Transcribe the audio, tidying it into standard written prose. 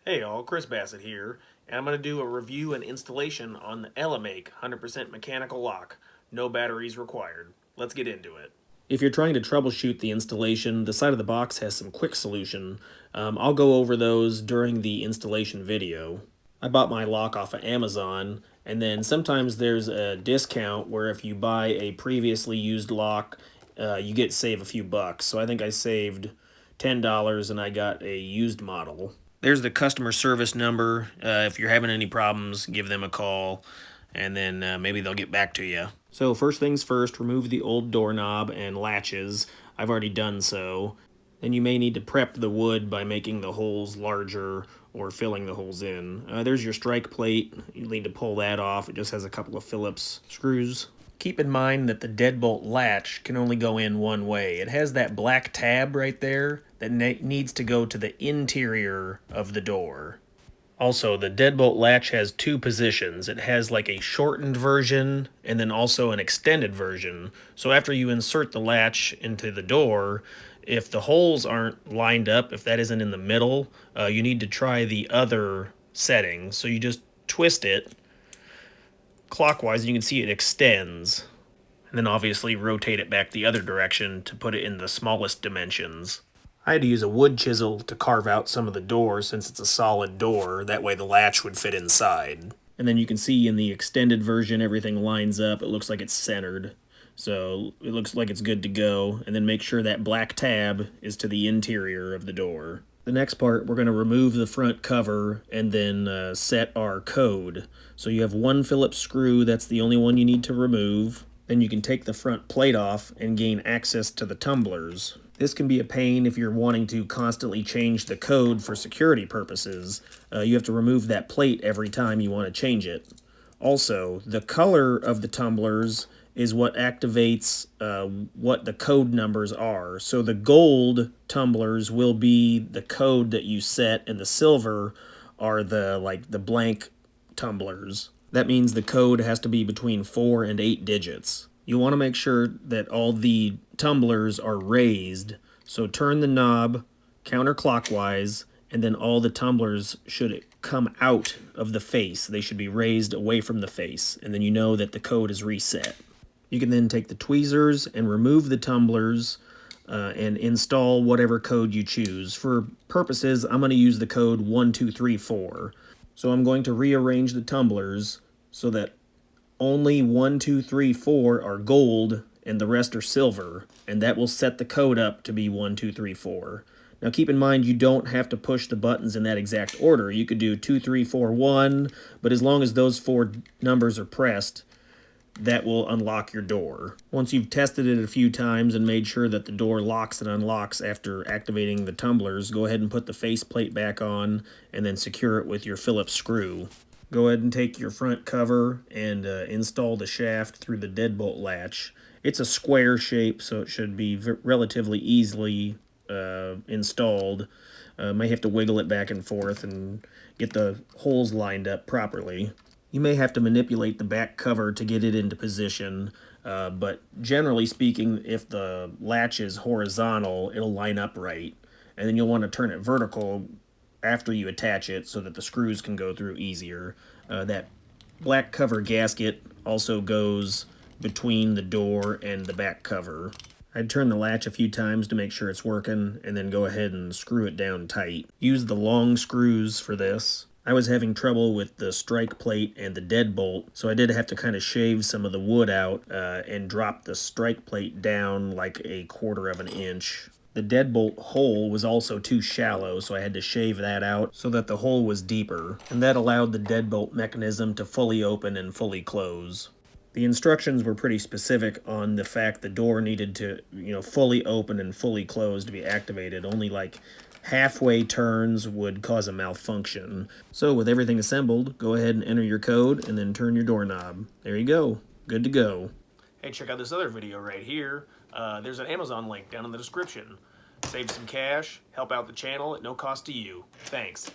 Hey all, Chris Bassett here, and I'm going to do a review and installation on the EleMake 100% mechanical lock. No batteries required. Let's get into it. If you're trying to troubleshoot the installation, the side of the box has some quick solution. I'll go over those during the installation video. I bought my lock off of Amazon, and then sometimes there's a discount where if you buy a previously used lock, you get save a few bucks. So I think I saved $10 and I got a used model. There's the customer service number. If you're having any problems, give them a call, and then maybe they'll get back to you. So first things first, remove the old doorknob and latches. I've already done so. Then you may need to prep the wood by making the holes larger or filling the holes in. There's your strike plate. You need to pull that off. It just has a couple of Phillips screws. Keep in mind that the deadbolt latch can only go in one way. It has that black tab right there that needs to go to the interior of the door. Also, the deadbolt latch has two positions. It has like a shortened version and then also an extended version. So after you insert the latch into the door, if the holes aren't lined up, if that isn't in the middle, you need to try the other setting. So you just twist it clockwise, and you can see it extends. And then obviously rotate it back the other direction to put it in the smallest dimensions. I had to use a wood chisel to carve out some of the door since it's a solid door. That way the latch would fit inside. And then you can see in the extended version everything lines up. It looks like it's centered. So it looks like it's good to go. And then make sure that black tab is to the interior of the door. The next part, we're going to remove the front cover and then set our code. So you have one Phillips screw, that's the only one you need to remove. Then you can take the front plate off and gain access to the tumblers. This can be a pain if you're wanting to constantly change the code for security purposes. You have to remove that plate every time you want to change it. Also, the color of the tumblers is what activates what the code numbers are. So the gold tumblers will be the code that you set, and the silver are the blank tumblers. That means the code has to be between 4 and 8 digits. You want to make sure that all the tumblers are raised. So turn the knob counterclockwise, and then all the tumblers should come out of the face. They should be raised away from the face, and then you know that the code is reset. You can then take the tweezers and remove the tumblers and install whatever code you choose. For purposes, I'm going to use the code 1234. So I'm going to rearrange the tumblers so that only 1, 2, 3, 4 are gold and the rest are silver, and that will set the code up to be 1, 2, 3, 4. Now keep in mind you don't have to push the buttons in that exact order. You could do 2, 3, 4, 1, but as long as those 4 numbers are pressed, that will unlock your door. Once you've tested it a few times and made sure that the door locks and unlocks after activating the tumblers, go ahead and put the faceplate back on and then secure it with your Phillips screw. Go ahead and take your front cover and install the shaft through the deadbolt latch. It's a square shape, so it should be relatively easily installed. May have to wiggle it back and forth and get the holes lined up properly. You may have to manipulate the back cover to get it into position, but generally speaking, if the latch is horizontal, it'll line up right. And then you'll want to turn it vertical after you attach it so that the screws can go through easier. That black cover gasket also goes between the door and the back cover. I'd turn the latch a few times to make sure it's working, and then go ahead and screw it down tight. Use the long screws for this. I was having trouble with the strike plate and the deadbolt, so I did have to kind of shave some of the wood out and drop the strike plate down like 1/4 of an inch. The deadbolt hole was also too shallow, so I had to shave that out so that the hole was deeper, and that allowed the deadbolt mechanism to fully open and fully close. The instructions were pretty specific on the fact the door needed to, fully open and fully close to be activated. Only like halfway turns would cause a malfunction. So with everything assembled, go ahead and enter your code and then turn your doorknob. There you go. Good to go. Hey, check out this other video right here. There's an Amazon link down in the description. Save some cash, help out the channel at no cost to you. Thanks.